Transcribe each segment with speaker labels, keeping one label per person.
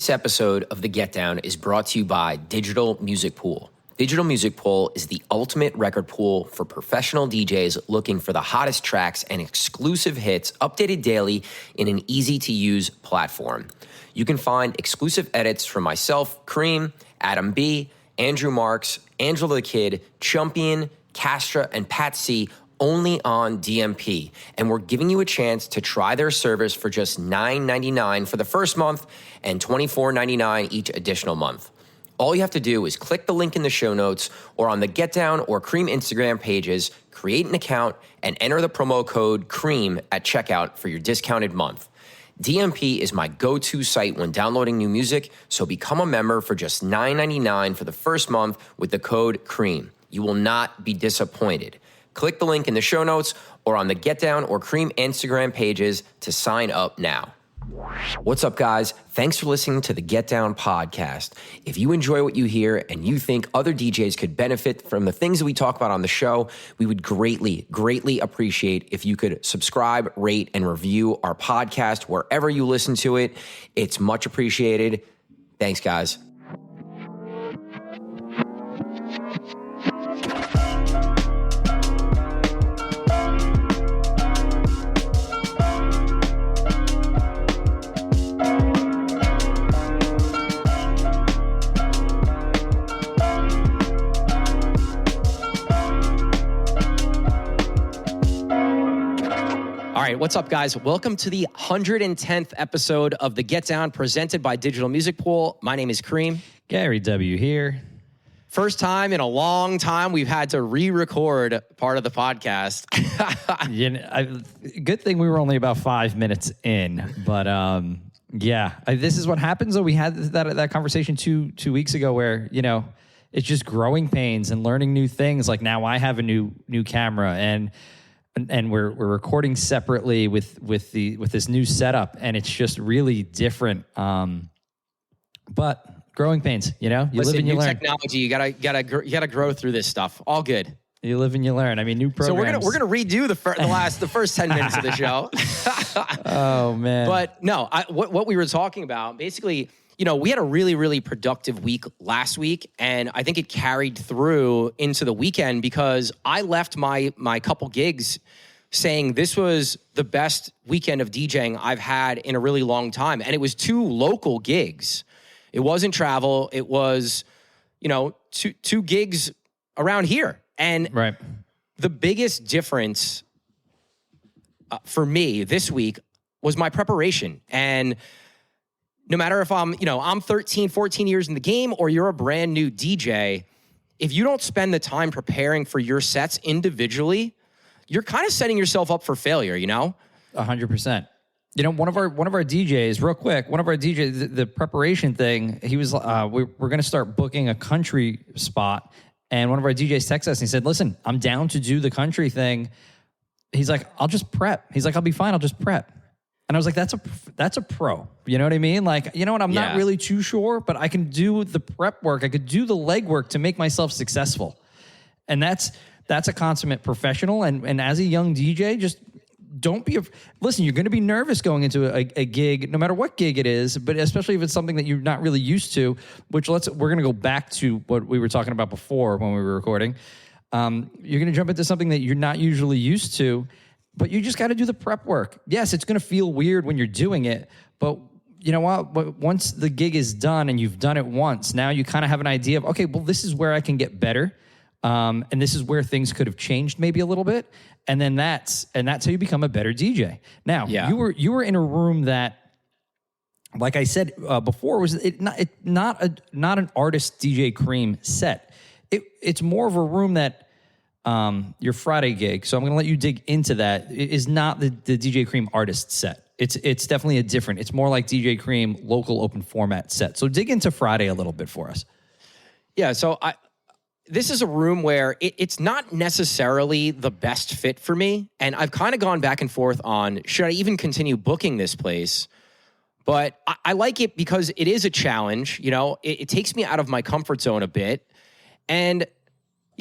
Speaker 1: This episode of The Get Down is brought to you by Digital Music Pool. Digital Music Pool is the ultimate record pool for professional DJs looking for the hottest tracks and exclusive hits updated daily in an easy-to-use platform. You can find exclusive edits from myself, Cream, Adam B., Andrew Marks, Angela the Kid, Chumpian, Castra, and Pat C., only on DMP, and we're giving you a chance to try their service for just $9.99 for the first month and $24.99 each additional month. All you have to do is click the link in the show notes or on the Get Down or Cream Instagram pages, create an account, and enter the promo code CREAM at checkout for your discounted month. DMP is my go-to site when downloading new music, so become a member for just $9.99 for the first month with the code CREAM. You will not be disappointed. Click the link in the show notes or on the Get Down or Cream Instagram pages to sign up now. What's up, guys? Thanks for listening to the Get Down podcast. If you enjoy what you hear and you think other DJs could benefit from the things that we talk about on the show, we would greatly, greatly appreciate if you could subscribe, rate, and review our podcast wherever you listen to it. It's much appreciated. Thanks, guys. All right, what's up, guys? Welcome to the 110th episode of The Get Down presented by Digital Music Pool. My name is Cream.
Speaker 2: Gary W. here.
Speaker 1: First time in a long time we've had to re-record part of the podcast.
Speaker 2: Good thing we were only about 5 minutes in, but this is what happens. We had that conversation two weeks ago where, it's just growing pains and learning new things. Like now I have a new camera and we're recording separately with this new setup, and it's just really different. But growing pains, you live and you learn.
Speaker 1: Technology, you gotta grow through this stuff. All good.
Speaker 2: You live and you learn. I mean, new programs.
Speaker 1: So we're gonna redo the first 10 minutes of the show.
Speaker 2: Oh man!
Speaker 1: But no, what we were talking about basically. We had a really, really productive week last week, and I think it carried through into the weekend because I left my couple gigs saying this was the best weekend of DJing I've had in a really long time. And it was 2 local gigs. It wasn't travel. It was, two gigs around here. And
Speaker 2: right.
Speaker 1: The biggest difference for me this week was my preparation. And no matter if I'm 13, 14 years in the game or you're a brand new DJ, if you don't spend the time preparing for your sets individually, you're kind of setting yourself up for failure,
Speaker 2: 100%. One of our DJs, real quick, the preparation thing, he was, we're going to start booking a country spot. And one of our DJs texted us and he said, listen, I'm down to do the country thing. He's like, I'll just prep. He's like, I'll be fine. I'll just prep. And I was like, that's a pro. You know what I mean? Like, I'm not really too sure, but I can do the prep work. I could do the legwork to make myself successful. And that's a consummate professional. And as a young DJ, just don't be, listen, you're going to be nervous going into a gig, no matter what gig it is, but especially if it's something that you're not really used to, we're going to go back to what we were talking about before when we were recording. You're going to jump into something that you're not usually used to, but you just got to do the prep work. Yes, it's going to feel weird when you're doing it, but you know what? Once the gig is done and you've done it once, now you kind of have an idea of, okay, well, this is where I can get better. And this is where things could have changed maybe a little bit. And then that's how you become a better DJ. Now, you were in a room that, like I said before, was not an artist DJ Cream set. It's more of a room that your Friday gig, so I'm going to let you dig into that, is not the DJ Cream artist set. It's definitely it's more like DJ Cream local open format set. So dig into Friday a little bit for us.
Speaker 1: Yeah, so this is a room where it's not necessarily the best fit for me, and I've kind of gone back and forth on should I even continue booking this place. But I like it because it is a challenge. It takes me out of my comfort zone a bit, and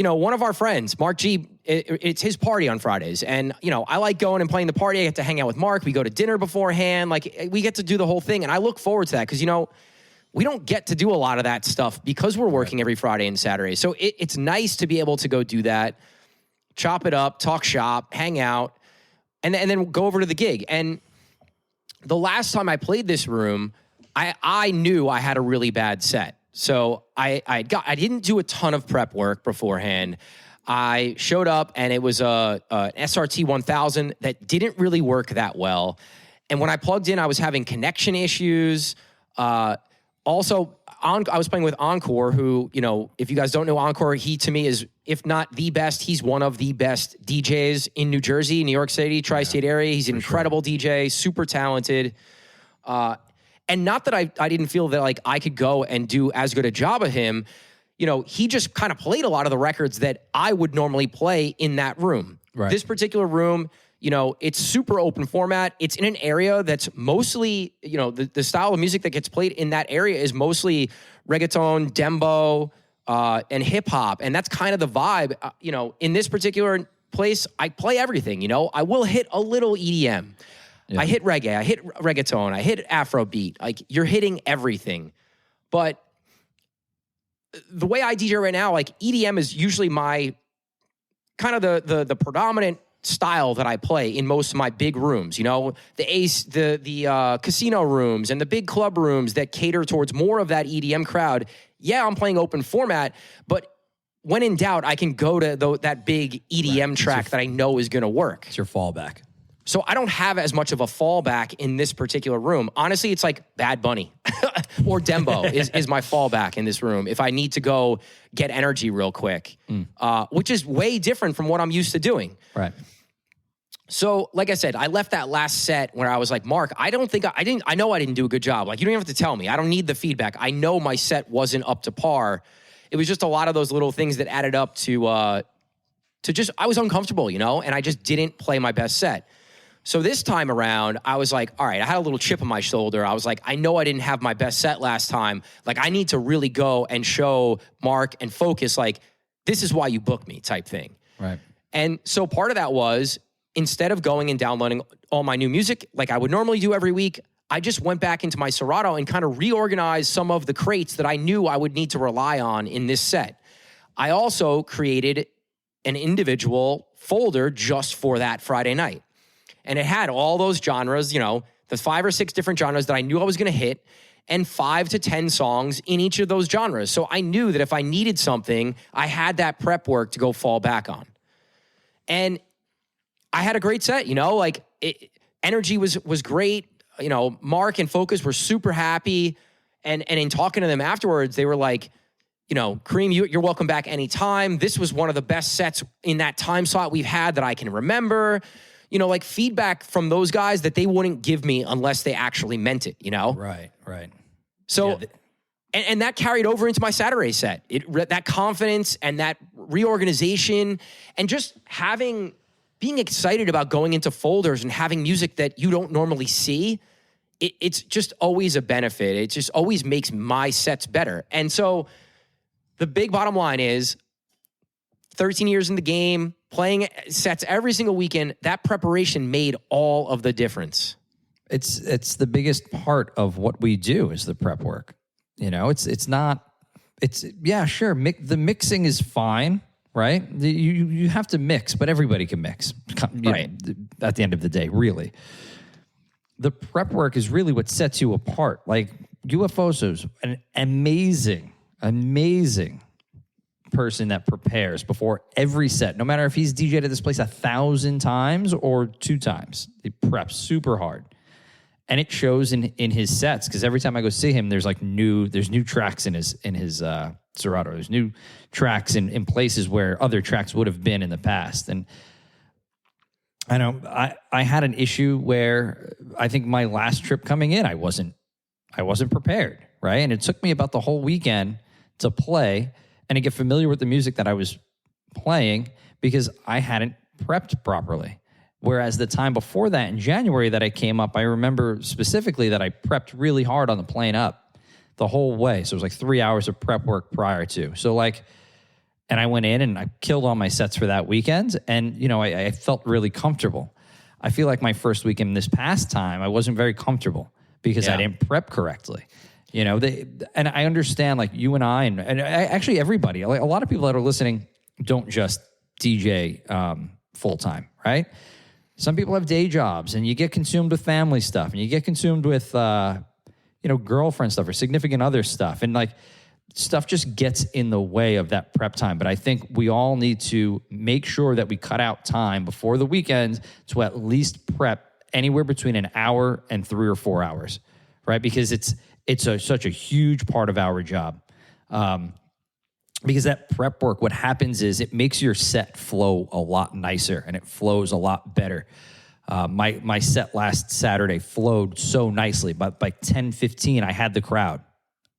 Speaker 1: one of our friends, Mark G, it's his party on Fridays. And, I like going and playing the party. I get to hang out with Mark. We go to dinner beforehand. Like, we get to do the whole thing. And I look forward to that because, we don't get to do a lot of that stuff because we're working every Friday and Saturday. So it's nice to be able to go do that, chop it up, talk shop, hang out, and then go over to the gig. And the last time I played this room, I knew I had a really bad set. So I didn't do a ton of prep work beforehand. I showed up and it was an SRT 1000 that didn't really work that well. And when I plugged in, I was having connection issues. Also, I was playing with Encore, who, you know, if you guys don't know Encore, he to me is, if not the best, he's one of the best DJs in New Jersey, New York City, tri-state area. He's an incredible DJ, super talented. And not that I didn't feel that like I could go and do as good a job of him. You know, he just kind of played a lot of the records that I would normally play in that room.
Speaker 2: Right.
Speaker 1: This particular room, you know, it's super open format. It's in an area that's mostly, you know, the style of music that gets played in that area is mostly reggaeton, dembo, and hip hop. And that's kind of the vibe. You know, in this particular place, I play everything, you know. I will hit a little EDM. Yeah. I hit reggae, I hit reggaeton, I hit Afrobeat. Like, you're hitting everything. But the way I DJ right now, like, EDM is usually my kind of the predominant style that I play in most of my big rooms. You know, the casino rooms and the big club rooms that cater towards more of that EDM crowd. Yeah, I'm playing open format, but when in doubt, I can go to that big EDM track that I know is going to work.
Speaker 2: It's your fallback.
Speaker 1: So I don't have as much of a fallback in this particular room. Honestly, it's like Bad Bunny or Dembo is my fallback in this room if I need to go get energy real quick, which is way different from what I'm used to doing.
Speaker 2: Right.
Speaker 1: So, like I said, I left that last set where I was like, Mark, I know I didn't do a good job. Like, you don't even have to tell me. I don't need the feedback. I know my set wasn't up to par. It was just a lot of those little things that added up to just, I was uncomfortable, you know, and I just didn't play my best set. So this time around, I was like, all right, I had a little chip on my shoulder. I was like, I know I didn't have my best set last time. Like, I need to really go and show Mark and Focus, like, this is why you booked me type thing.
Speaker 2: Right.
Speaker 1: And so part of that was, instead of going and downloading all my new music like I would normally do every week, I just went back into my Serato and kind of reorganized some of the crates that I knew I would need to rely on in this set. I also created an individual folder just for that Friday night. And it had all those genres, you know, the 5 or 6 different genres that I knew I was going to hit, and 5 to 10 songs in each of those genres. So I knew that if I needed something, I had that prep work to go fall back on. And I had a great set, you know, like, energy was great. You know, Mark and Focus were super happy. And in talking to them afterwards, they were like, you know, Kareem, you're welcome back anytime. This was one of the best sets in that time slot we've had that I can remember. You know, like, feedback from those guys that they wouldn't give me unless they actually meant it, you know?
Speaker 2: Right.
Speaker 1: So, and that carried over into my Saturday set. That confidence and that reorganization and just being excited about going into folders and having music that you don't normally see, it's just always a benefit. It just always makes my sets better. And so the big bottom line is 13 years in the game, playing sets every single weekend, that preparation made all of the difference.
Speaker 2: It's the biggest part of what we do is the prep work. You know, yeah, sure. The mixing is fine, right? You have to mix, but everybody can mix, right? At the end of the day, really. The prep work is really what sets you apart. Like, UFOs is an amazing person that prepares before every set, no matter if he's DJ'd at this place 1,000 times or 2 times. He preps super hard. And it shows in his sets, because every time I go see him, there's new tracks in his Serato. There's new tracks in places where other tracks would have been in the past. And I know I had an issue where I think my last trip coming in, I wasn't prepared, right? And it took me about the whole weekend to play and to get familiar with the music that I was playing because I hadn't prepped properly. Whereas the time before that, in January that I came up, I remember specifically that I prepped really hard on the plane up the whole way. So it was like 3 hours of prep work prior to. So like, and I went in and I killed all my sets for that weekend. And, you know, I felt really comfortable. I feel like my first weekend this past time, I wasn't very comfortable because I didn't prep correctly. You know, and I understand, like, you and actually everybody, like a lot of people that are listening don't just DJ full time, right? Some people have day jobs, and you get consumed with family stuff, and you get consumed with girlfriend stuff or significant other stuff, and like stuff just gets in the way of that prep time. But I think we all need to make sure that we cut out time before the weekend to at least prep anywhere between an hour and 3 or 4 hours, right? Because it's such a huge part of our job. Because that prep work, what happens is it makes your set flow a lot nicer, and it flows a lot better. My set last Saturday flowed so nicely, but by 10:15, I had the crowd,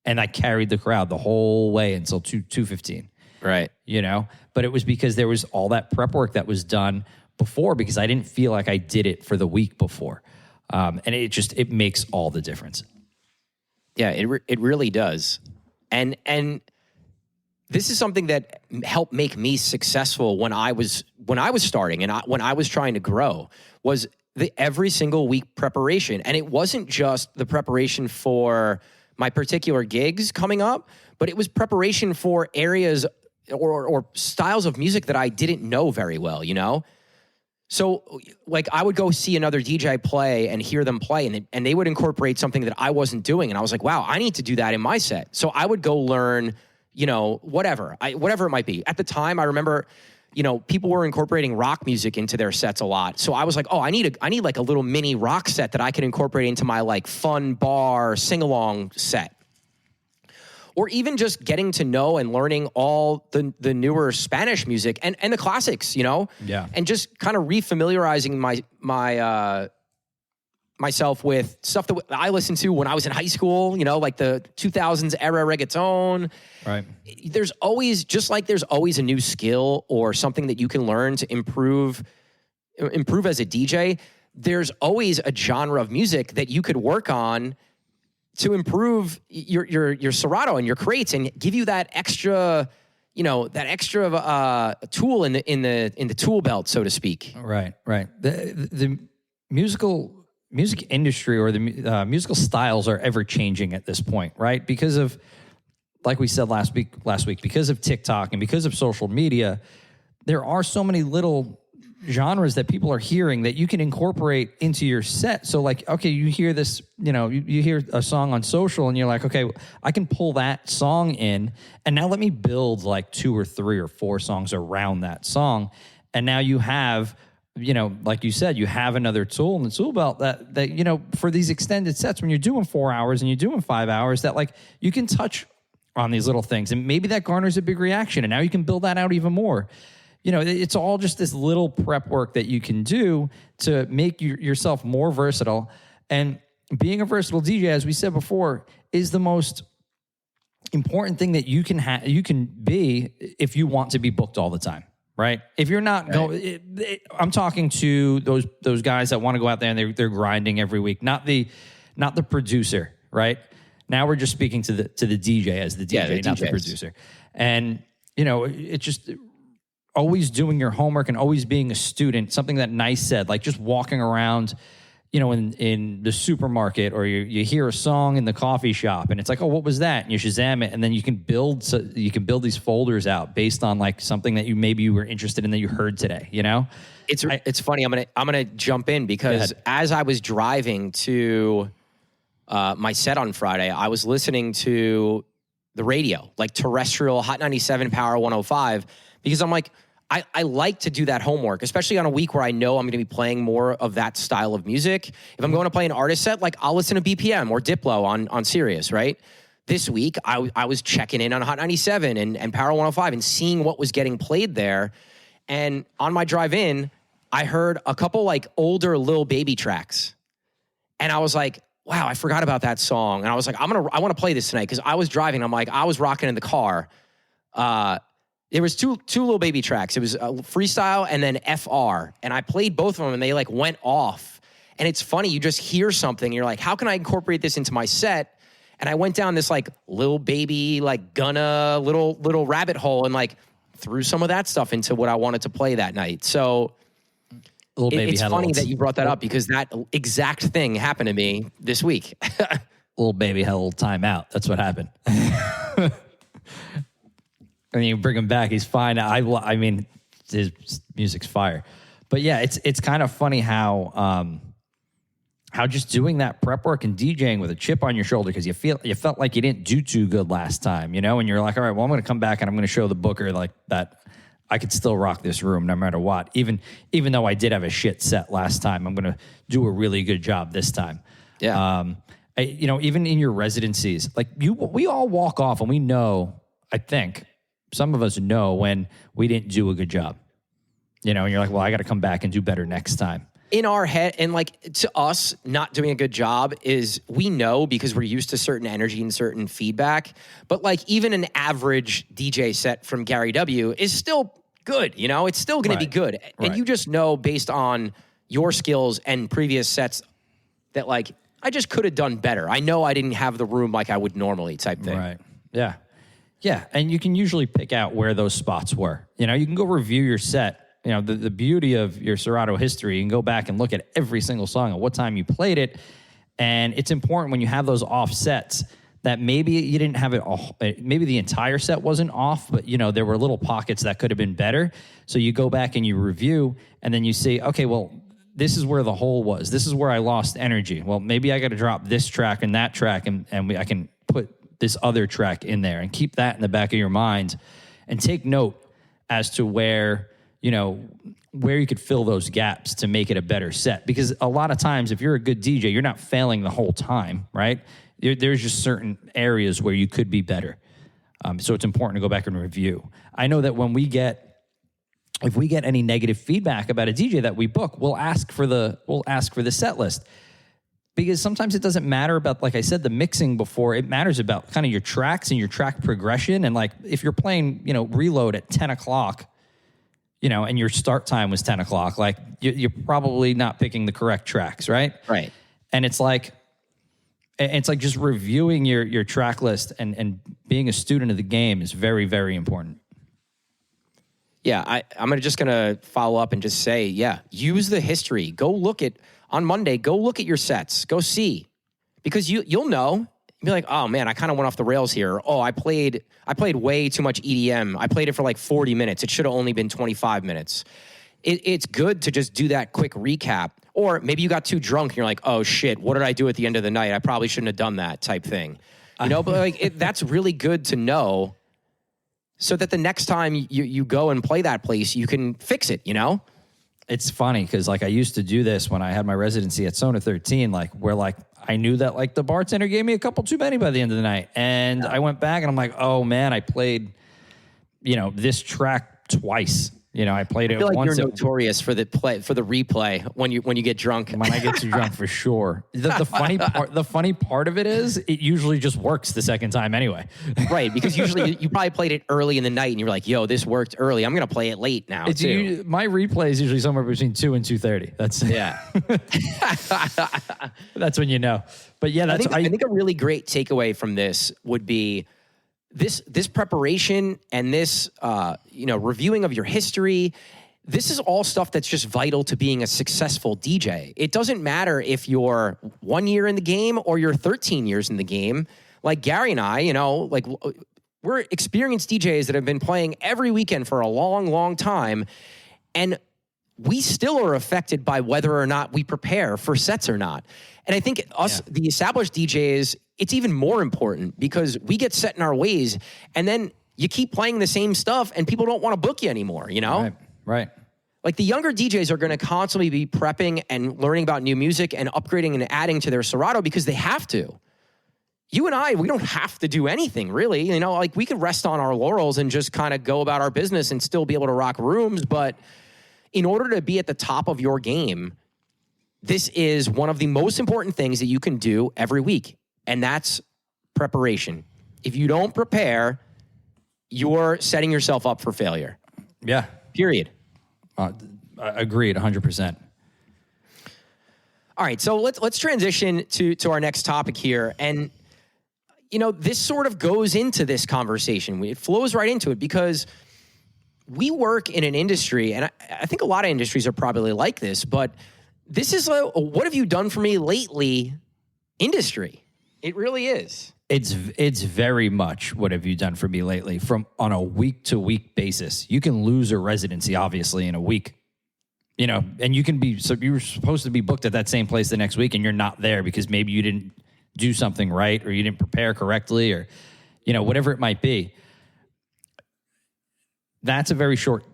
Speaker 2: and I carried the crowd the whole way until 2:15.
Speaker 1: Right.
Speaker 2: You know, but it was because there was all that prep work that was done before, because I didn't feel like I did it for the week before. And it makes all the difference.
Speaker 1: Yeah, it really does. And this is something that helped make me successful when I was starting and when I was trying to grow, was the every single week preparation. And it wasn't just the preparation for my particular gigs coming up, but it was preparation for areas or styles of music that I didn't know very well, you know? So, like, I would go see another DJ play and hear them play, and they would incorporate something that I wasn't doing. And I was like, wow, I need to do that in my set. So I would go learn, whatever it might be. At the time, I remember, people were incorporating rock music into their sets a lot. So I was like, oh, I need like a little mini rock set that I can incorporate into my like fun bar sing-along set. Or even just getting to know and learning all the newer Spanish music and the classics,
Speaker 2: Yeah.
Speaker 1: And just kind of refamiliarizing myself with stuff that I listened to when I was in high school, like the 2000s era reggaeton.
Speaker 2: Right.
Speaker 1: There's always a new skill or something that you can learn to improve as a DJ. There's always a genre of music that you could work on to improve your Serato and your crates and give you that extra tool in the tool belt, so to speak.
Speaker 2: Right. The music industry or the musical styles are ever changing at this point, right? Because of, like we said last week, because of TikTok and because of social media, there are so many little genres that people are hearing that you can incorporate into your set. So like, okay, you hear this, you hear a song on social and you're like, okay, I can pull that song in, and now let me build like 2 or 3 or 4 songs around that song. And now you have, like you said, you have another tool in the tool belt that for these extended sets, when you're doing 4 hours and you're doing 5 hours, that like you can touch on these little things, and maybe that garners a big reaction, and now you can build that out even more. It's all just this little prep work that you can do to make yourself more versatile. And being a versatile DJ, as we said before, is the most important thing that you can be if you want to be booked all the time, right? If you're not I'm talking to those guys that want to go out there and they're grinding every week, not the producer, right? Now we're just speaking to the DJ as the DJ, not the producer. And it's just always doing your homework and always being a student. Something that Nice said, like just walking around, in the supermarket, or you hear a song in the coffee shop and it's like, oh, what was that? And you Shazam it, and then you can build these folders out based on like something that you were interested in that you heard today. It's
Speaker 1: funny. I'm gonna jump in because as I was driving to my set on Friday, I was listening to the radio, like terrestrial Hot 97, Power 105, because I'm like, I like to do that homework, especially on a week where I know I'm going to be playing more of that style of music. If I'm going to play an artist set, like I'll listen to BPM or Diplo on Sirius, right? This week, I was checking in on Hot 97 and Power 105 and seeing what was getting played there. And on my drive in, I heard a couple like older Lil Baby tracks. And I was like, wow, I forgot about that song. And I was like, I want to play this tonight, because I was driving. I'm like, I was rocking in the car. There was two Lil Baby tracks. It was Freestyle and then FR. And I played both of them and they like went off. And it's funny, you just hear something and you're like, how can I incorporate this into my set? And I went down this like Lil Baby, like Gunna little rabbit hole and like threw some of that stuff into what I wanted to play that night. So it's funny that you brought that up, because that exact thing happened to me this week.
Speaker 2: little baby had a little timeout. That's what happened. And you bring him back, he's fine. I mean, his music's fire. But yeah, it's kind of funny how just doing that prep work and DJing with a chip on your shoulder because you felt like you didn't do too good last time, you know, and you're like, all right, well, I'm going to come back and I'm going to show the booker like that I could still rock this room no matter what. Even though I did have a shit set last time, I'm going to do a really good job this time.
Speaker 1: Yeah.
Speaker 2: Even in your residencies, like we all walk off and we know, I think some of us know when we didn't do a good job, you know, and you're like, well, I got to come back and do better next time.
Speaker 1: In our head, and like to us, not doing a good job is we know because we're used to certain energy and certain feedback. But like even an average DJ set from Gary W is still good, you know, it's still going to be good. And you just know based on your skills and previous sets that like, I just could have done better. I know I didn't have the room like I would normally type thing.
Speaker 2: Right. Yeah. Yeah. And you can usually pick out where those spots were. You know, you can go review your set. You know, the beauty of your Serato history, you can go back and look at every single song at what time you played it. And it's important when you have those offsets that maybe you didn't have it all, maybe the entire set wasn't off, but, you know, there were little pockets that could have been better. So you go back and you review, and then you say, okay, well, this is where the hole was. This is where I lost energy. Well, maybe I got to drop this track and that track, and I can put this other track in there and keep that in the back of your mind and take note as to where, you know, where you could fill those gaps to make it a better set. Because a lot of times, if you're a good DJ, you're not failing the whole time, right? There's just certain areas where you could be better. So it's important to go back and review. I know that if we get any negative feedback about a DJ that we book, we'll ask for the set list. Because sometimes it doesn't matter about, like I said, the mixing before. It matters about kind of your tracks and your track progression. And like if you're playing, you know, Reload at 10 o'clock, you know, and your start time was 10 o'clock, like you're probably not picking the correct tracks, right?
Speaker 1: Right.
Speaker 2: And it's like just reviewing your track list and being a student of the game is very, very important.
Speaker 1: Yeah, I'm just going to follow up and just say, yeah, use the history. Go look at, on Monday, go look at your sets. Go see. Because you'll know. You'll be like, oh, man, I kind of went off the rails here. Oh, I played way too much EDM. I played it for like 40 minutes. It should have only been 25 minutes. It's good to just do that quick recap. Or maybe you got too drunk and you're like, oh, shit, what did I do at the end of the night? I probably shouldn't have done that type thing. You know, but like that's really good to know so that the next time you go and play that place, you can fix it, you know?
Speaker 2: It's funny because like I used to do this when I had my residency at Sona 13, like where like I knew that like the bartender gave me a couple too many by the end of the night. And I went back and I'm like, oh man, I played, you know, this track twice. You know, I played it
Speaker 1: feel like
Speaker 2: once.
Speaker 1: You're notorious for the replay when you get drunk.
Speaker 2: When I get too drunk, for sure. The funny part of it is it usually just works the second time anyway.
Speaker 1: Right, because usually you probably played it early in the night and you're like, "Yo, this worked early. I'm gonna play it late now."
Speaker 2: My replay is usually somewhere between 2 and 2:30. That's that's when you know. But yeah,
Speaker 1: I think a really great takeaway from this would be this preparation and this reviewing of your history. This is all stuff that's just vital to being a successful DJ. It doesn't matter if you're 1 year in the game or you're 13 years in the game. Like Gary and I, you know, like we're experienced DJs that have been playing every weekend for a long, long time. And we still are affected by whether or not we prepare for sets or not. And I think the established DJs, it's even more important because we get set in our ways and then you keep playing the same stuff and people don't want to book you anymore, you know?
Speaker 2: Right.
Speaker 1: Like the younger DJs are going to constantly be prepping and learning about new music and upgrading and adding to their Serato because they have to. You and I, we don't have to do anything really. You know, like we could rest on our laurels and just kind of go about our business and still be able to rock rooms. But in order to be at the top of your game, this is one of the most important things that you can do every week. And that's preparation. If you don't prepare, you're setting yourself up for failure.
Speaker 2: Yeah.
Speaker 1: Period.
Speaker 2: Agreed, 100%.
Speaker 1: All right, so let's transition to our next topic here. And, you know, this sort of goes into this conversation. It flows right into it because we work in an industry, and I think a lot of industries are probably like this, but this is a what have you done for me lately industry. It really is.
Speaker 2: It's very much what have you done for me lately from on a week to week basis. You can lose a residency obviously in a week, you know, and you can be, so you were supposed to be booked at that same place the next week and you're not there because maybe you didn't do something right or you didn't prepare correctly or, you know, whatever it might be. That's a very short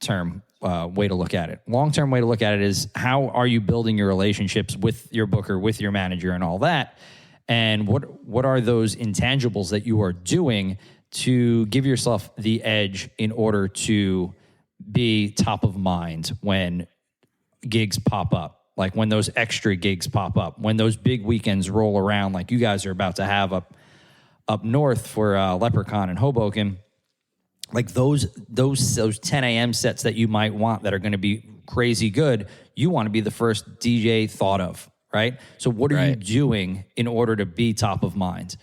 Speaker 2: term way to look at it. Long-term way to look at it is how are you building your relationships with your booker, with your manager and all that? And what are those intangibles that you are doing to give yourself the edge in order to be top of mind when gigs pop up, like when those extra gigs pop up, when those big weekends roll around like you guys are about to have up north for Leprechaun and Hoboken, like those 10 a.m. sets that you might want that are going to be crazy good, you want to be the first DJ thought of, right? So what are you doing in order to be top of mind?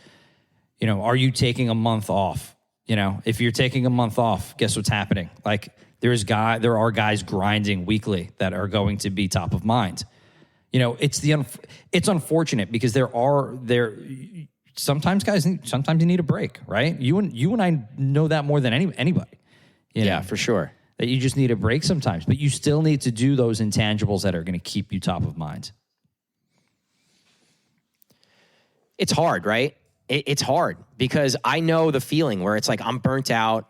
Speaker 2: You know, are you taking a month off? You know, if you're taking a month off, guess what's happening? Like there are guys grinding weekly that are going to be top of mind. You know, it's unfortunate because sometimes sometimes you need a break, right? You and I know that more than anybody. You know,
Speaker 1: yeah, for sure.
Speaker 2: That you just need a break sometimes, but you still need to do those intangibles that are going to keep you top of mind.
Speaker 1: It's hard, right? It's hard because I know the feeling where it's like I'm burnt out,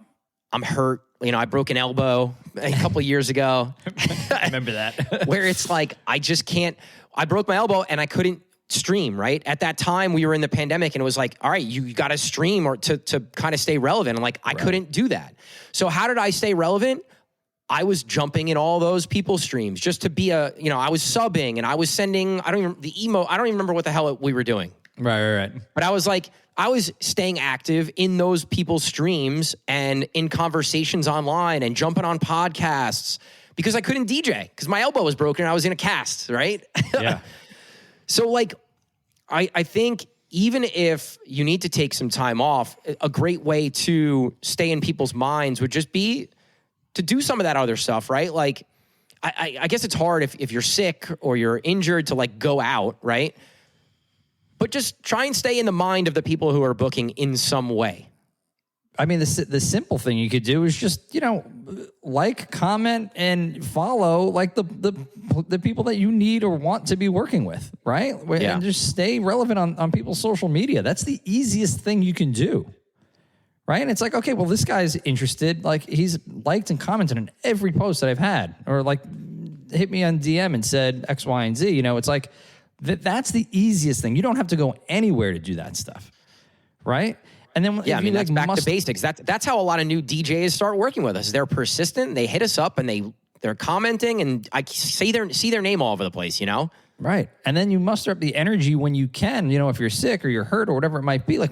Speaker 1: I'm hurt. You know, I broke an elbow a couple of years ago.
Speaker 2: I remember that.
Speaker 1: Where it's like I just can't. I broke my elbow and I couldn't stream, right? At that time, we were in the pandemic and it was like, all right, you got to stream or to kind of stay relevant. And like, I couldn't do that. So how did I stay relevant? I was jumping in all those people's streams just to be I was subbing and I was sending, I don't even remember what the hell we were doing.
Speaker 2: Right.
Speaker 1: But I was staying active in those people's streams and in conversations online and jumping on podcasts because I couldn't DJ because my elbow was broken and I was in a cast, right?
Speaker 2: Yeah.
Speaker 1: So like, I think even if you need to take some time off, a great way to stay in people's minds would just be to do some of that other stuff, right? Like, I guess it's hard if you're sick or you're injured to like go out, right? But just try and stay in the mind of the people who are booking in some way.
Speaker 2: I mean, the simple thing you could do is just, you know, like, comment, and follow like the people that you need or want to be working with, right?
Speaker 1: Yeah.
Speaker 2: And just stay relevant on people's social media. That's the easiest thing you can do, right? And it's like, okay, well, this guy's interested. Like, he's liked and commented on every post that I've had, or like hit me on DM and said X, Y, and Z. You know, it's like that's the easiest thing. You don't have to go anywhere to do that stuff, right? And then
Speaker 1: that's back to basics. That's how a lot of new DJs start working with us. They're persistent. They hit us up and they're commenting, and I see their name all over the place. You know,
Speaker 2: right? And then you muster up the energy when you can. You know, if you're sick or you're hurt or whatever it might be, like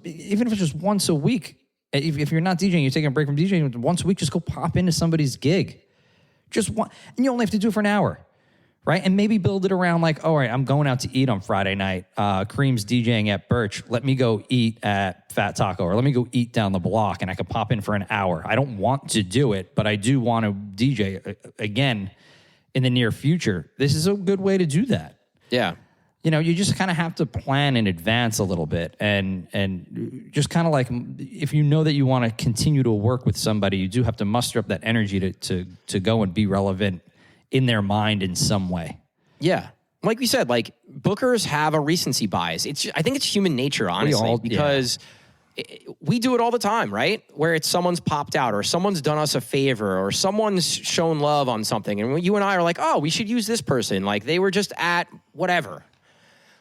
Speaker 2: even if it's just once a week. If you're not DJing, you're taking a break from DJing once a week. Just go pop into somebody's gig, just one, and you only have to do it for an hour. Right? And maybe build it around like, all right, I'm going out to eat on Friday night. Kareem's DJing at Birch. Let me go eat at Fat Taco, or let me go eat down the block, and I could pop in for an hour. I don't want to do it, but I do want to DJ again in the near future. This is a good way to do that.
Speaker 1: Yeah.
Speaker 2: You know, you just kind of have to plan in advance a little bit, and just kind of like, if you know that you want to continue to work with somebody, you do have to muster up that energy to go and be relevant in their mind in some way.
Speaker 1: Yeah. Like we said, like, bookers have a recency bias. I think it's human nature, honestly, because we do it all the time, right? Where it's someone's popped out or someone's done us a favor or someone's shown love on something. And you and I are like, oh, we should use this person. Like, they were just at whatever.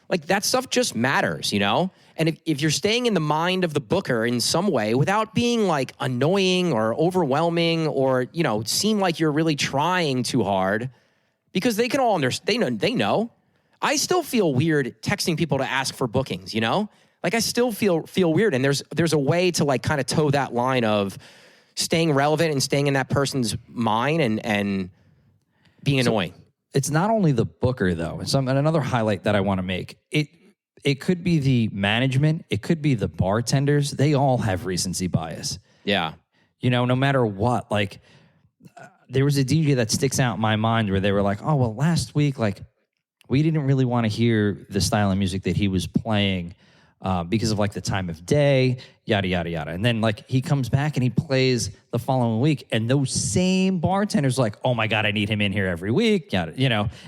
Speaker 1: Like, that stuff just matters, you know? And if you're staying in the mind of the booker in some way without being like annoying or overwhelming or, you know, seem like you're really trying too hard, because they can all understand, they know. I still feel weird texting people to ask for bookings, you know? Like, I still feel weird. And there's a way to like kind of toe that line of staying relevant and staying in that person's mind and being annoying.
Speaker 2: It's not only the booker, though. And another highlight that I want to make, it could be the management, it could be the bartenders. They all have recency bias.
Speaker 1: Yeah.
Speaker 2: You know, no matter what. Like, there was a DJ that sticks out in my mind where they were like, oh, well, last week, like, we didn't really want to hear the style of music that he was playing because of like the time of day, yada, yada, yada. And then like he comes back and he plays the following week, and those same bartenders like, oh my God, I need him in here every week, yada,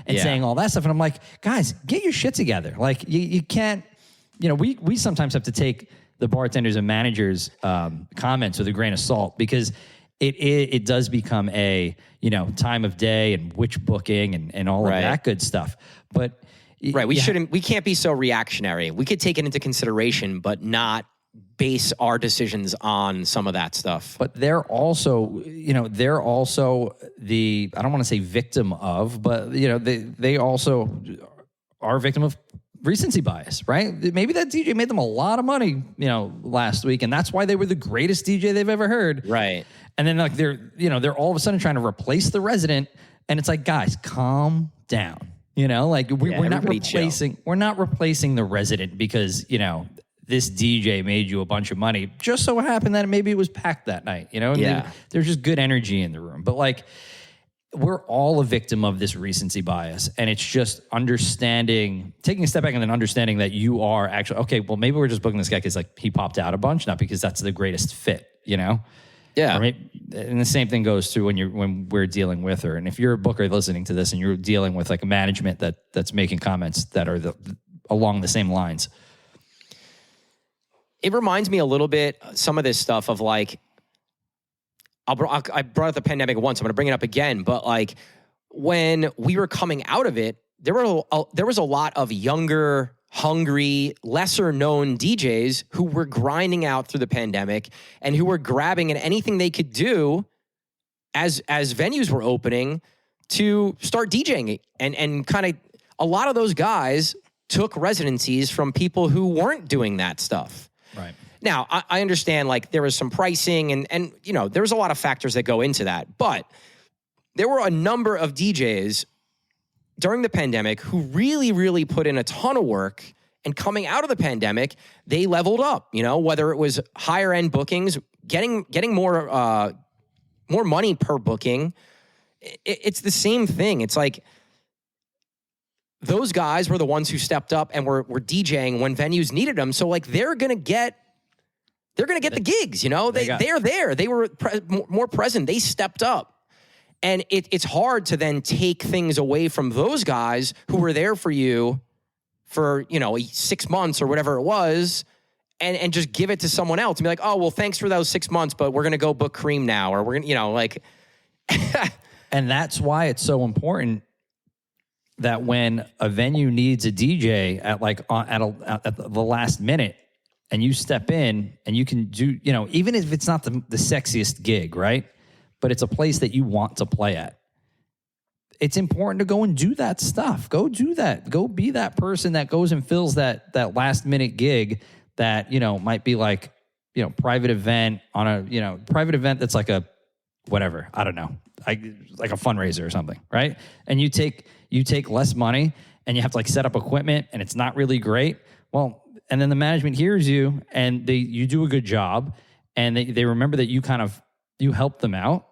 Speaker 2: and saying all that stuff. And I'm like, guys, get your shit together. Like you can't, we sometimes have to take the bartenders and managers' comments with a grain of salt, because it does become a time of day and which booking and all of that good stuff. But
Speaker 1: we can't be so reactionary. We could take it into consideration, but not base our decisions on some of that stuff.
Speaker 2: But they're also the, I don't want to say victim of, but they also are a victim of recency bias, right? Maybe that DJ made them a lot of money, last week, and that's why they were the greatest DJ they've ever heard.
Speaker 1: Right.
Speaker 2: And then like they're all of a sudden trying to replace the resident, and it's like, guys, calm down. We're not replacing the resident because, this DJ made you a bunch of money. Just so happened that maybe it was packed that night, there's just good energy in the room. But like, we're all a victim of this recency bias, and it's just taking a step back and then understanding that you are actually, okay, well, maybe we're just booking this guy because like he popped out a bunch, not because that's the greatest fit, Yeah. And the same thing goes through when we're dealing with her. And if you're a booker listening to this and you're dealing with like a management that's making comments that are along the same lines.
Speaker 1: It reminds me a little bit, some of this stuff of like, I brought up the pandemic once, I'm going to bring it up again, but like when we were coming out of it, there was a lot of younger, hungry, lesser known DJs who were grinding out through the pandemic and who were grabbing at anything they could do as venues were opening to start DJing. And kind of a lot of those guys took residencies from people who weren't doing that stuff.
Speaker 2: Right.
Speaker 1: Now, I understand like there was some pricing and there was a lot of factors that go into that, but there were a number of DJs during the pandemic who really, really put in a ton of work, and coming out of the pandemic, they leveled up, whether it was higher end bookings, getting more money per booking. It's the same thing. It's like those guys were the ones who stepped up and were DJing when venues needed them. So like they're going to get the gigs, they're there. They were more present. They stepped up. And it's hard to then take things away from those guys who were there for you for, 6 months or whatever it was, and just give it to someone else and be like, oh, well, thanks for those 6 months, but we're going to go book Cream now. Or we're going to, like.
Speaker 2: And that's why it's so important that when a venue needs a DJ at the last minute, and you step in and you can do, even if it's not the sexiest gig, right? But it's a place that you want to play at. It's important to go and do that stuff. Go do that. Go be that person that goes and fills that last minute gig that, might be like, private event on a, private event that's like a whatever, I don't know, like a fundraiser or something, right? And you take less money and you have to like set up equipment and it's not really great. Well, and then the management hears you and you do a good job and they remember that you helped them out.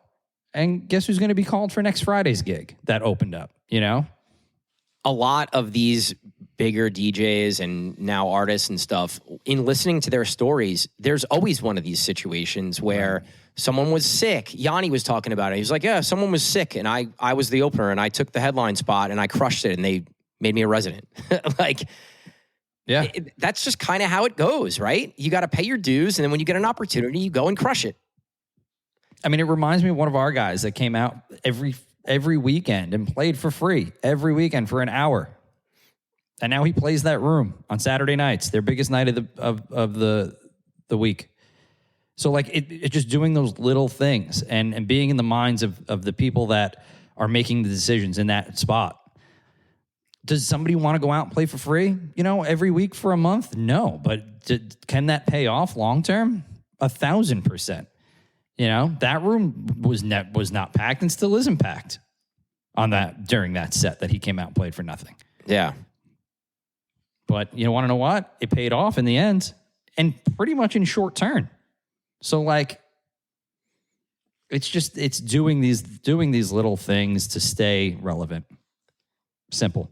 Speaker 2: And guess who's going to be called for next Friday's gig that opened up,
Speaker 1: A lot of these bigger DJs and now artists and stuff, in listening to their stories, there's always one of these situations where someone was sick. Yanni was talking about it. He was like, yeah, someone was sick and I was the opener and I took the headline spot and I crushed it and they made me a resident. That's just kind of how it goes, right? You got to pay your dues. And then when you get an opportunity, you go and crush it.
Speaker 2: I mean, it reminds me of one of our guys that came out every weekend and played for free every weekend for an hour. And now he plays that room on Saturday nights, their biggest night of the week. So like it just doing those little things and being in the minds of the people that are making the decisions in that spot. Does somebody want to go out and play for free, every week for a month? No, but can that pay off long term? 1,000%. That room was not packed and still isn't packed during that set that he came out and played for nothing.
Speaker 1: Yeah.
Speaker 2: But you want to know what? It paid off in the end and pretty much in short turn. So like, it's doing these little things to stay relevant. Simple.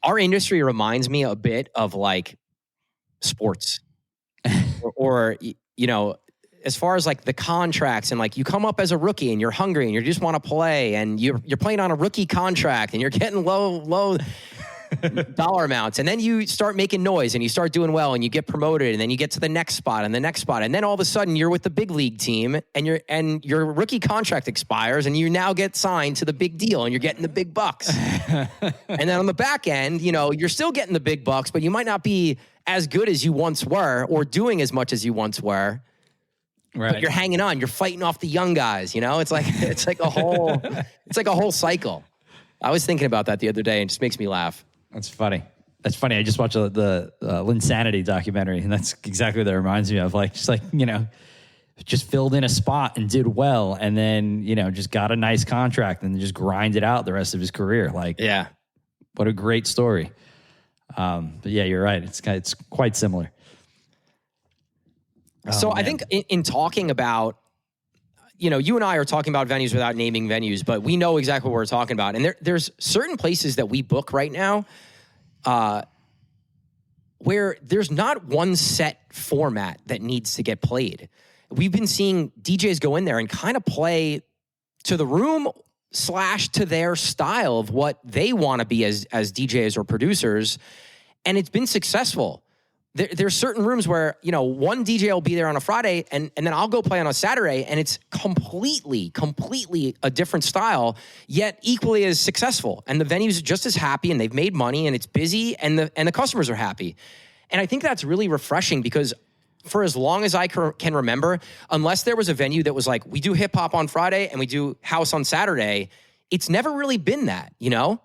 Speaker 1: our industry reminds me a bit of like sports or you know, as far as like the contracts and like you come up as a rookie and you're hungry and you just want to play and you're playing on a rookie contract and you're getting low dollar amounts, and then you start making noise and you start doing well and you get promoted, and then you get to the next spot and the next spot, and then all of a sudden you're with the big league team and your rookie contract expires and you now get signed to the big deal and you're getting the big bucks. And then on the back end, you know, you're still getting the big bucks, but you might not be as good as you once were or doing as much as you once were. Right. But you're hanging on, you're fighting off the young guys, you know? It's like a whole cycle. I was thinking about that the other day and it just makes me laugh.
Speaker 2: That's funny. I just watched the Linsanity documentary, and that's exactly what that reminds me of. Like, just like, you know, just filled in a spot and did well, and then, you know, just got a nice contract and just grinded out the rest of his career. Like, yeah, what a great story. But yeah, you're right. It's quite similar.
Speaker 1: So I think in talking about, you know, you and I are talking about venues without naming venues, but we know exactly what we're talking about. And there's certain places that we book right now where there's not one set format that needs to get played. We've been seeing DJs go in there and kind of play to the room / to their style of what they want to be as DJs or producers. And it's been successful. There's certain rooms where, you know, one DJ will be there on a Friday and then I'll go play on a Saturday, and it's completely a different style, yet equally as successful. And the venue's just as happy, and they've made money, and it's busy, and the customers are happy. And I think that's really refreshing, because for as long as I can remember, unless there was a venue that was like, we do hip hop on Friday and we do house on Saturday, it's never really been that, you know?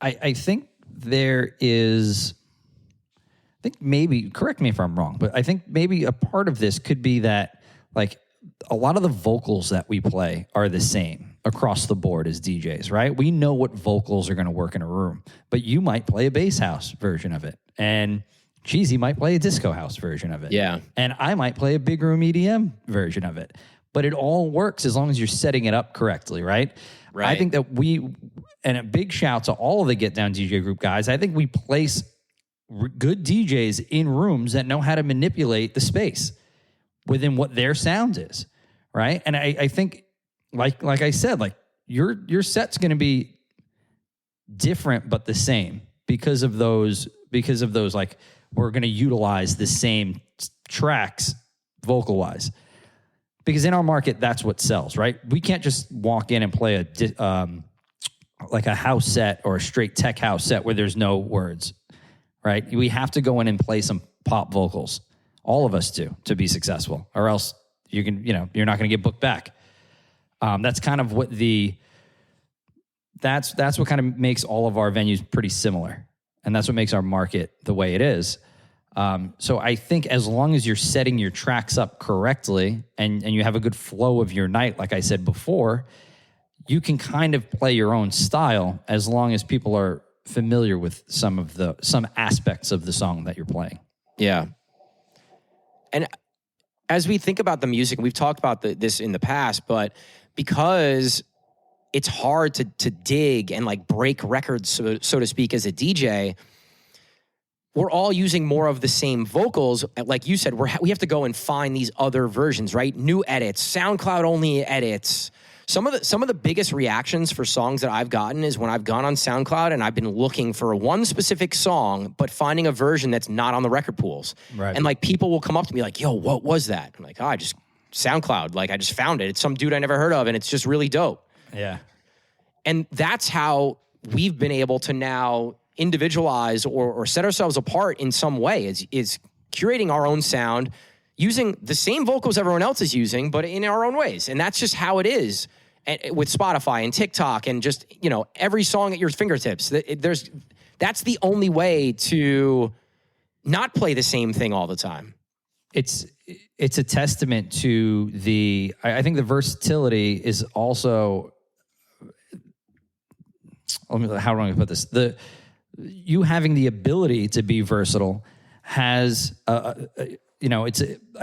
Speaker 2: I think there is... I think maybe, correct me if I'm wrong, but I think maybe a part of this could be that, like, a lot of the vocals that we play are the same across the board as DJs, right? We know what vocals are going to work in a room, but you might play a bass house version of it, and Cheesy might play a disco house version of it. Yeah. And I might play a big room EDM version of it, but it all works as long as you're setting it up correctly, right? Right. I think that and a big shout to all of the Get Down DJ Group guys, I think we place good DJs in rooms that know how to manipulate the space within what their sound is, right? And I think, like I said, like your set's going to be different but the same because of those. Like, we're going to utilize the same tracks vocal wise, because in our market that's what sells, right? We can't just walk in and play like a house set or a straight tech house set where there's no words. Right? We have to go in and play some pop vocals. All of us do, to be successful, or else you're not going to get booked back. That's kind of what that's what kind of makes all of our venues pretty similar, and that's what makes our market the way it is. So I think as long as you're setting your tracks up correctly and you have a good flow of your night, like I said before, you can kind of play your own style as long as people are familiar with some aspects of the song that you're playing. Yeah.
Speaker 1: And as we think about the music, we've talked about this in the past, but because it's hard to dig and like break records, so to speak, as a DJ, we're all using more of the same vocals. Like you said, we have to go and find these other versions, right? New edits, SoundCloud only edits. Some of the biggest reactions for songs that I've gotten is when I've gone on SoundCloud and I've been looking for one specific song, but finding a version that's not on the record pools. Right. And like people will come up to me like, yo, what was that? I'm like, I just SoundCloud. Like, I just found it. It's some dude I never heard of, and it's just really dope.
Speaker 2: Yeah.
Speaker 1: And that's how we've been able to now individualize or set ourselves apart in some way, is curating our own sound, using the same vocals everyone else is using, but in our own ways. And that's just how it is with Spotify and TikTok and just, you know, every song at your fingertips. That's the only way to not play the same thing all the time.
Speaker 2: It's a testament to I think the versatility is also, how do I put this? You having the ability to be versatile has, I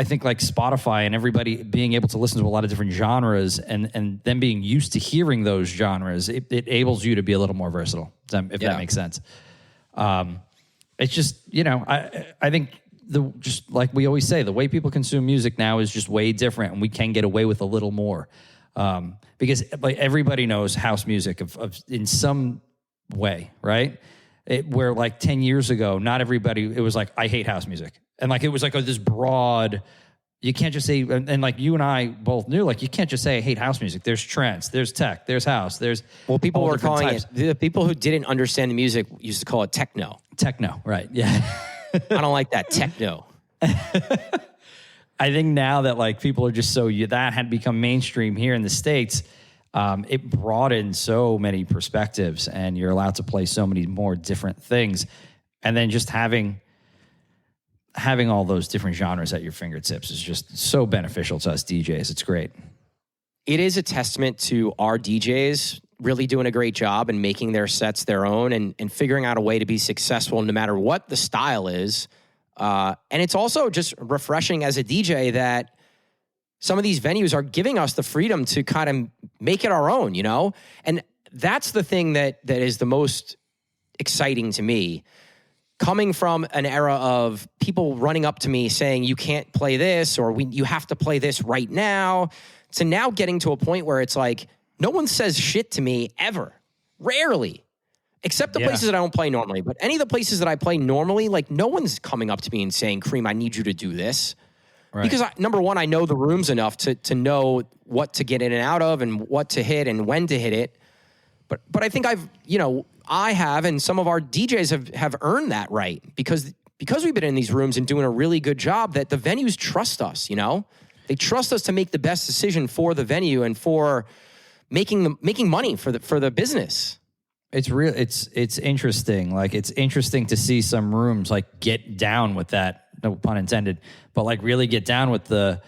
Speaker 2: think like Spotify and everybody being able to listen to a lot of different genres and then being used to hearing those genres, it enables you to be a little more versatile, if that makes sense. It's just, I think just like we always say, the way people consume music now is just way different, and we can get away with a little more. Because like everybody knows house music of in some way, right? Where like 10 years ago, not everybody, it was like, I hate house music. And like, it was like this broad, you can't just say, and like you and I both knew, like you can't just say I hate house music. There's trance, there's tech, there's house, there's
Speaker 1: people
Speaker 2: all
Speaker 1: were
Speaker 2: different
Speaker 1: calling
Speaker 2: types.
Speaker 1: it, the people who didn't understand the music used to call it techno.
Speaker 2: Techno, right? Yeah.
Speaker 1: I don't like that techno.
Speaker 2: I think now that like people are just that had become mainstream here in the States, it broadened so many perspectives, and you're allowed to play so many more different things. And then just having all those different genres at your fingertips is just so beneficial to us DJs. It's great.
Speaker 1: It is a testament to our DJs really doing a great job and making their sets their own and figuring out a way to be successful no matter what the style is. And it's also just refreshing as a DJ that some of these venues are giving us the freedom to kind of make it our own, And that's the thing that is the most exciting to me. Coming from an era of people running up to me saying, you can't play this, or you have to play this right now, to now getting to a point where it's like, no one says shit to me ever. Rarely. Except the places that I don't play normally. But any of the places that I play normally, like no one's coming up to me and saying, Cream, I need you to do this. Right. Because number one, I know the rooms enough to know what to get in and out of and what to hit and when to hit it. But I think I have, and some of our DJs have earned that right because we've been in these rooms and doing a really good job that the venues trust us, They trust us to make the best decision for the venue and for making money for the business.
Speaker 2: It's real. It's interesting. Like it's interesting to see some rooms like get down with that. No pun intended, but like really get down with the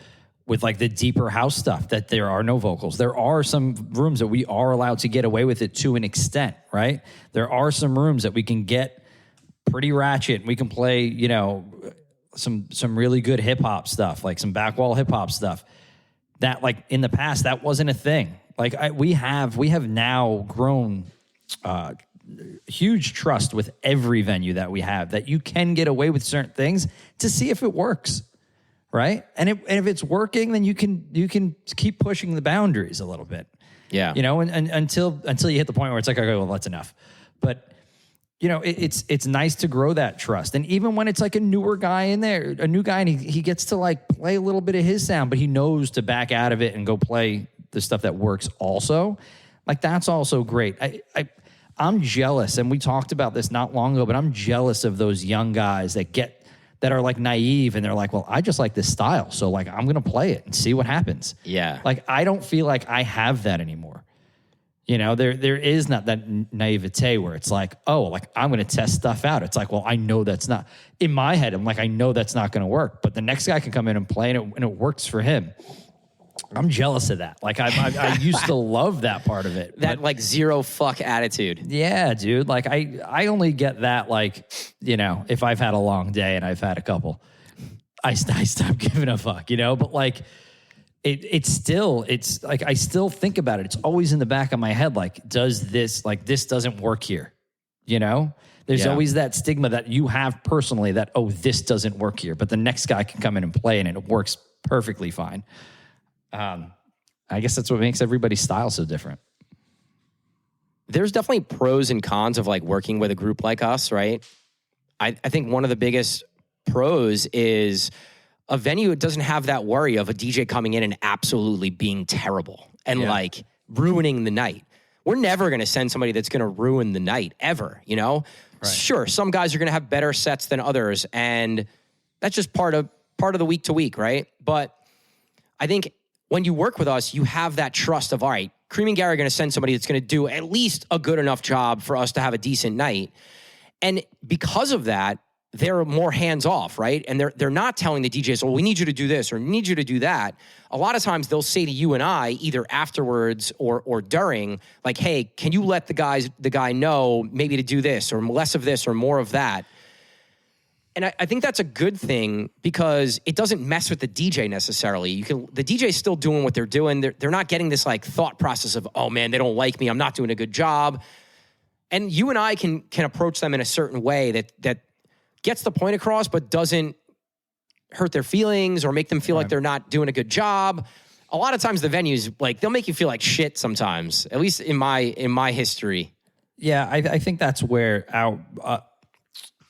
Speaker 2: deeper house stuff. That there are no vocals. There are some rooms that we are allowed to get away with it to an extent, right? There are some rooms that we can get pretty ratchet. We can play, some really good hip hop stuff, like some backwall hip hop stuff. That like in the past that wasn't a thing. Like we have now grown huge trust with every venue that we have, that you can get away with certain things to see if it works, right? And if it's working, then you can keep pushing the boundaries a little bit.
Speaker 1: Yeah.
Speaker 2: And until you hit the point where it's like, okay, well, that's enough. But it's nice to grow that trust. And even when it's like a newer guy in there, a new guy, and he gets to like play a little bit of his sound, but he knows to back out of it and go play the stuff that works also. Like that's also great. I'm jealous, and we talked about this not long ago, but I'm jealous of those young guys that are like naive, and they're like, well, I just like this style, so like I'm gonna play it and see what happens.
Speaker 1: Yeah.
Speaker 2: Like I don't feel like I have that anymore. There is not that naivete where it's like, oh, like I'm gonna test stuff out. It's like, well, I know that's not in my head. I'm like, I know that's not gonna work, but the next guy can come in and play, and it works for him. I'm jealous of that. Like I used to love that part of it.
Speaker 1: That like zero fuck attitude.
Speaker 2: Yeah, dude. Like I only get that like, if I've had a long day and I've had a couple, I stop giving a fuck, But like it's like I still think about it. It's always in the back of my head. Like, this doesn't work here? There's always that stigma that you have personally that, oh, this doesn't work here, but the next guy can come in and play and it works perfectly fine. I guess that's what makes everybody's style so different.
Speaker 1: There's definitely pros and cons of like working with a group like us, right? I think one of the biggest pros is a venue that doesn't have that worry of a DJ coming in and absolutely being terrible and like ruining the night. We're never going to send somebody that's going to ruin the night ever, Right. Sure, some guys are going to have better sets than others, and that's just part of the week to week, right? But I think when you work with us, you have that trust of, all right, Cream and Gary are going to send somebody that's going to do at least a good enough job for us to have a decent night. And because of that, they're more hands-off, right? And they're not telling the DJs, well, we need you to do this or need you to do that. A lot of times they'll say to you and I, either afterwards or during, like, hey, can you let the guy know maybe to do this or less of this or more of that? And I think that's a good thing because it doesn't mess with the DJ necessarily. The DJ's still doing what they're doing. They're not getting this like thought process of, oh man, they don't like me, I'm not doing a good job. And you and I can approach them in a certain way that gets the point across, but doesn't hurt their feelings or make them feel like they're not doing a good job. A lot of times the venues, like, they'll make you feel like shit sometimes, at least in my history.
Speaker 2: Yeah, I think that's where our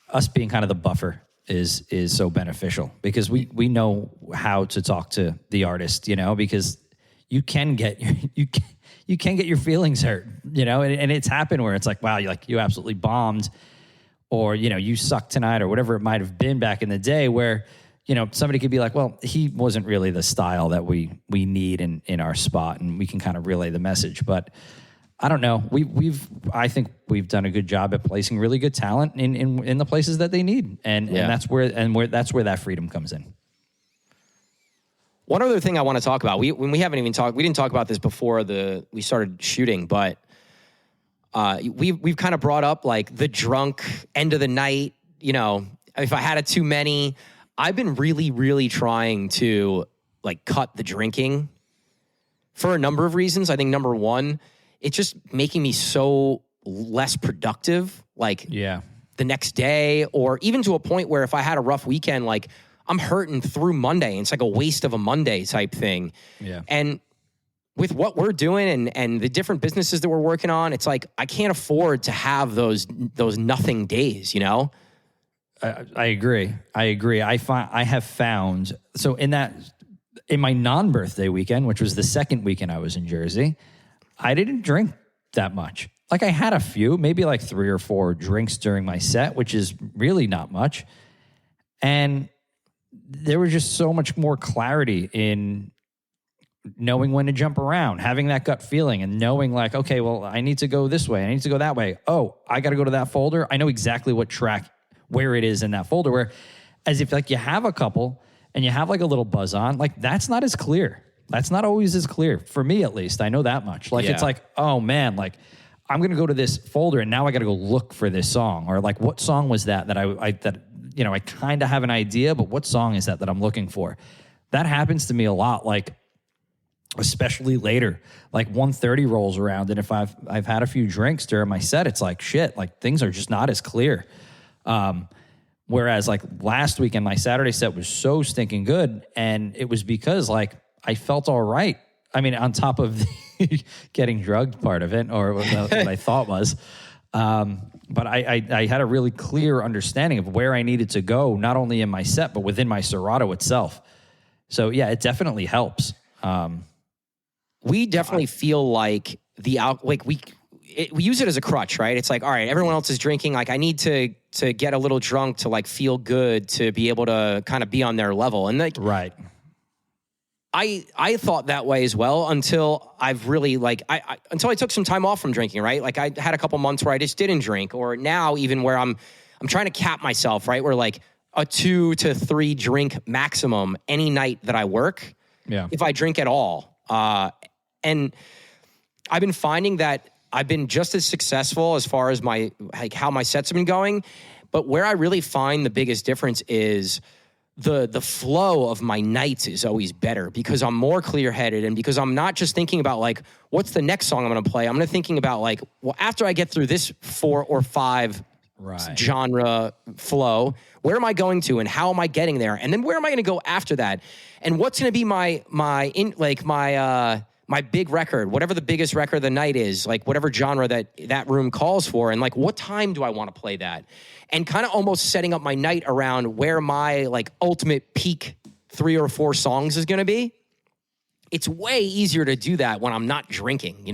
Speaker 2: us being kind of the buffer is so beneficial, because we know how to talk to the artist, because you can get your feelings hurt, and it's happened where it's like, wow, you absolutely bombed, or you suck tonight, or whatever it might have been back in the day, where somebody could be like, well, he wasn't really the style that we need in our spot, and we can kind of relay the message. But I don't know. I think we've done a good job at placing really good talent in the places that they need, and that's where that freedom comes in.
Speaker 1: One other thing I want to talk about, we didn't talk about this before we started shooting, but we've kind of brought up like the drunk end of the night. If I had too many. I've been really, really trying to like cut the drinking for a number of reasons. I think number one, it's just making me so less productive. Like the next day, or even to a point where if I had a rough weekend, like I'm hurting through Monday, and it's like a waste of a Monday type thing. Yeah. And with what we're doing and the different businesses that we're working on, it's like I can't afford to have those nothing days,
Speaker 2: I agree. I have found, so in my non-birthday weekend, which was the second weekend I was in Jersey, I didn't drink that much. Like I had a few, maybe like 3 or 4 drinks during my set, which is really not much. And there was just so much more clarity in knowing when to jump around, having that gut feeling, and knowing like, okay, well, I need to go this way, I need to go that way. Oh, I got to go to that folder. I know exactly what track, where it is in that folder, where as if like you have a couple and you have like a little buzz on, like that's not as clear. That's not always as clear for me, at least. I know that much. Like, it's like, oh man, like I'm going to go to this folder and now I got to go look for this song, or like, what song was that I kind of have an idea, but what song is that I'm looking for? That happens to me a lot. Like, especially later, like 1:30 rolls around. And if I've had a few drinks during my set, it's like, shit, like things are just not as clear. Whereas like last weekend, my Saturday set was so stinking good, and it was because like I felt all right. I mean, on top of the getting drugged part of it, or what I thought was, but I had a really clear understanding of where I needed to go, not only in my set, but within my Serato itself. So yeah, it definitely helps.
Speaker 1: We definitely feel like we use it as a crutch, right? It's like, all right, everyone else is drinking. Like, I need to get a little drunk to like feel good, to be able to kind of be on their level. And like,
Speaker 2: right.
Speaker 1: I thought that way as well until I've really until I took some time off from drinking, right? Like I had a couple months where I just didn't drink, or now even where I'm trying to cap myself, right? Where like a 2 to 3 drink maximum any night that I work. Yeah. If I drink at all. And I've been finding that I've been just as successful as far as how my sets have been going. But where I really find the biggest difference is the flow of my nights is always better, because I'm more clear-headed, and because I'm not just thinking about like, what's the next song I'm going to play? I'm thinking about like, well, after I get through this 4 or 5 genre flow, where am I going to, and how am I getting there? And then where am I going to go after that? And what's going to be my big record, whatever the biggest record of the night is, like whatever genre that room calls for, and like what time do I want to play that? And kind of almost setting up my night around where my like ultimate peak 3 or 4 songs is going to be. It's way easier to do that when I'm not drinking,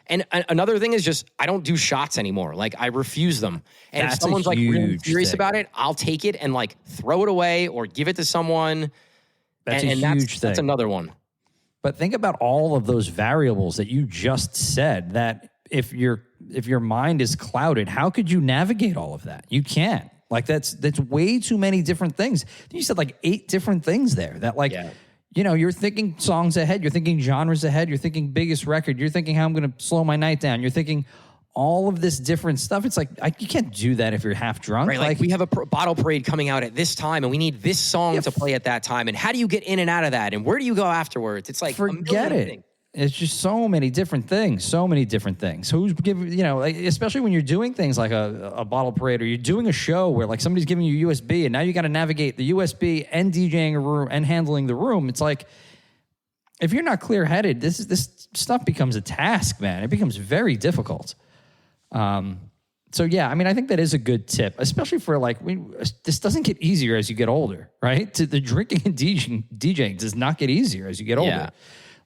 Speaker 1: And another thing is just, I don't do shots anymore. Like, I refuse them. And if someone's like really serious about it, I'll take it and like throw it away or give it to someone.
Speaker 2: That's a huge thing.
Speaker 1: That's another one.
Speaker 2: But think about all of those variables that you just said, that if your mind is clouded, how could you navigate all of that? You can't. Like, that's way too many different things. You said like 8 different things there that like, you're thinking songs ahead, you're thinking genres ahead, you're thinking biggest record, you're thinking how I'm going to slow my night down, you're thinking all of this different stuff. It's like, you can't do that if you're half drunk.
Speaker 1: Right, like we have a bottle parade coming out at this time, and we need this song to play at that time. And how do you get in and out of that? And where do you go afterwards? It's like,
Speaker 2: forget it. It's just so many different things. Who's giving, like, especially when you're doing things like a bottle parade, or you're doing a show where like somebody's giving you USB and now you got to navigate the USB and DJing a room and handling the room. It's like, if you're not clear-headed, this stuff becomes a task, man. It becomes very difficult. So yeah, I mean, I think that is a good tip, especially for like, this doesn't get easier as you get older, right? The drinking and DJing does not get easier as you get older.
Speaker 1: Yeah.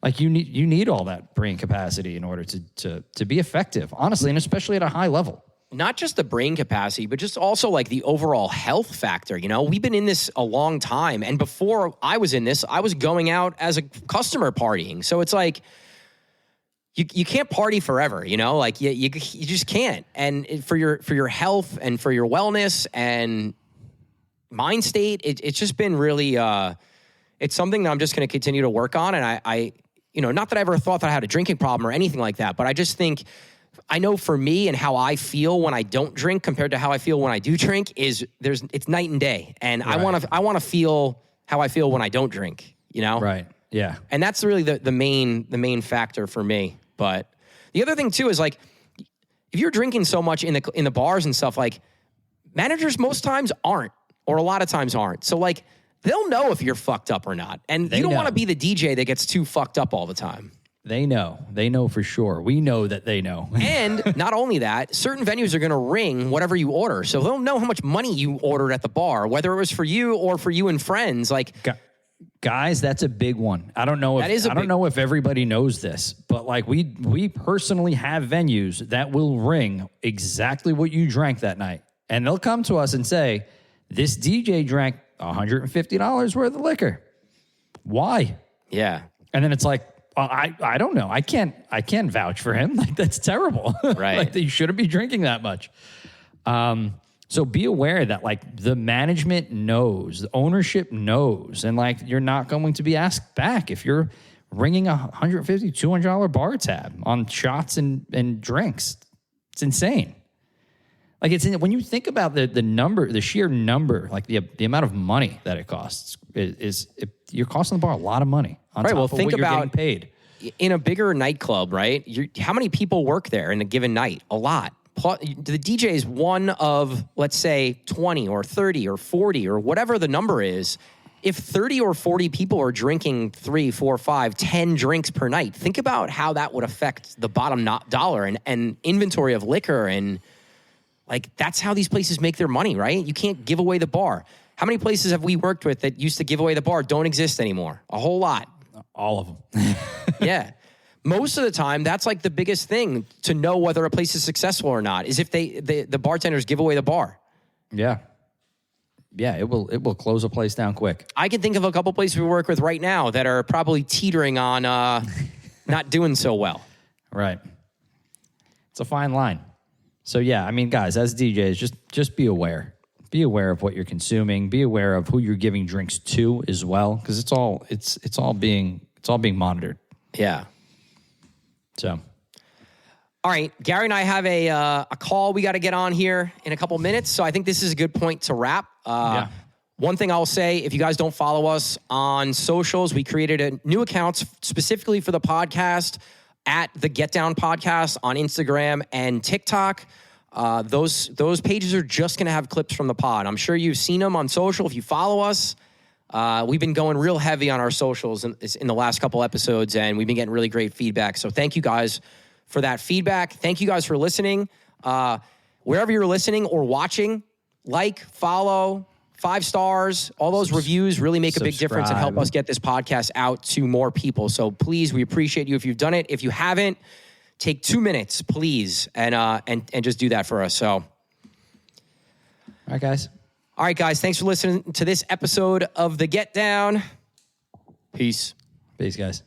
Speaker 2: Like you need all that brain capacity in order to be effective, honestly, and especially at a high level.
Speaker 1: Not just the brain capacity, but just also like the overall health factor. We've been in this a long time. And before I was in this, I was going out as a customer partying. So it's like, you can't party forever, like you just can't. And for your health and for your wellness and mind state, it's just been really, it's something that I'm just going to continue to work on. And I not that I ever thought that I had a drinking problem or anything like that, but I just think, I know for me and how I feel when I don't drink compared to how I feel when I do drink it's night and day. And right. I want to feel how I feel when I don't drink,
Speaker 2: Right. Yeah.
Speaker 1: And that's really the main factor for me. But the other thing too is like, if you're drinking so much in the bars and stuff, like managers most times aren't, or a lot of times aren't. So like, they'll know if you're fucked up or not. And you don't want to be the DJ that gets too fucked up all the time.
Speaker 2: They know for sure. We know that they know.
Speaker 1: And not only that, certain venues are going to ring whatever you order. So they'll know how much money you ordered at the bar, whether it was for you or for you and friends. Like,
Speaker 2: guys, that's a big one. I don't know if everybody knows this, but like we personally have venues that will ring exactly what you drank that night. And they'll come to us and say, this DJ drank $150 worth of liquor. Why?
Speaker 1: Yeah.
Speaker 2: And then it's like, I don't know. I can't vouch for him. Like, that's terrible.
Speaker 1: Right.
Speaker 2: Like, you shouldn't be drinking that much. So be aware that like the management knows, the ownership knows, and like you're not going to be asked back if you're ringing $150, $200 bar tab on shots and drinks. It's insane. Like when you think about the number, the sheer number, like the amount of money that it costs you're costing the bar a lot of money on top of
Speaker 1: think
Speaker 2: what you're
Speaker 1: about
Speaker 2: getting paid.
Speaker 1: In a bigger nightclub, right? How many people work there in a given night? A lot. The DJ is one of, let's say, 20 or 30 or 40 or whatever the number is. If 30 or 40 people are drinking 3, 4, 5, 10 drinks per night, think about how that would affect the bottom dollar and inventory of liquor. And like, that's how these places make their money, right? You can't give away the bar. How many places have we worked with that used to give away the bar don't exist anymore? A whole lot.
Speaker 2: All of them.
Speaker 1: Yeah. Most of the time, that's like the biggest thing to know whether a place is successful or not, is if the bartenders give away the bar.
Speaker 2: Yeah. Yeah, it will close a place down quick.
Speaker 1: I can think of a couple places we work with right now that are probably teetering on not doing so well.
Speaker 2: Right. It's a fine line. So yeah, I mean, guys, as DJs, just be aware. Be aware of what you're consuming. Be aware of who you're giving drinks to as well, because it's all being monitored.
Speaker 1: Yeah.
Speaker 2: So.
Speaker 1: All right, Gary and I have a call we got to get on here in a couple minutes, so I think this is a good point to wrap.
Speaker 2: Yeah.
Speaker 1: One thing I'll say, if you guys don't follow us on socials, we created a new account specifically for the podcast at the Get Down Podcast on Instagram and TikTok. Those pages are just going to have clips from the pod. I'm sure you've seen them on social if you follow us. We've been going real heavy on our socials in the last couple episodes, and we've been getting really great feedback. So thank you guys for that feedback. Thank you guys for listening. Wherever you're listening or watching, like, follow, 5 stars, all those reviews really make a big difference and help us get this podcast out to more people. So please, we appreciate you if you've done it. If you haven't, take 2 minutes, please, and just do that for us. So,
Speaker 2: all right, guys.
Speaker 1: All right, guys. Thanks for listening to this episode of The Get Down. Peace.
Speaker 2: Peace, guys.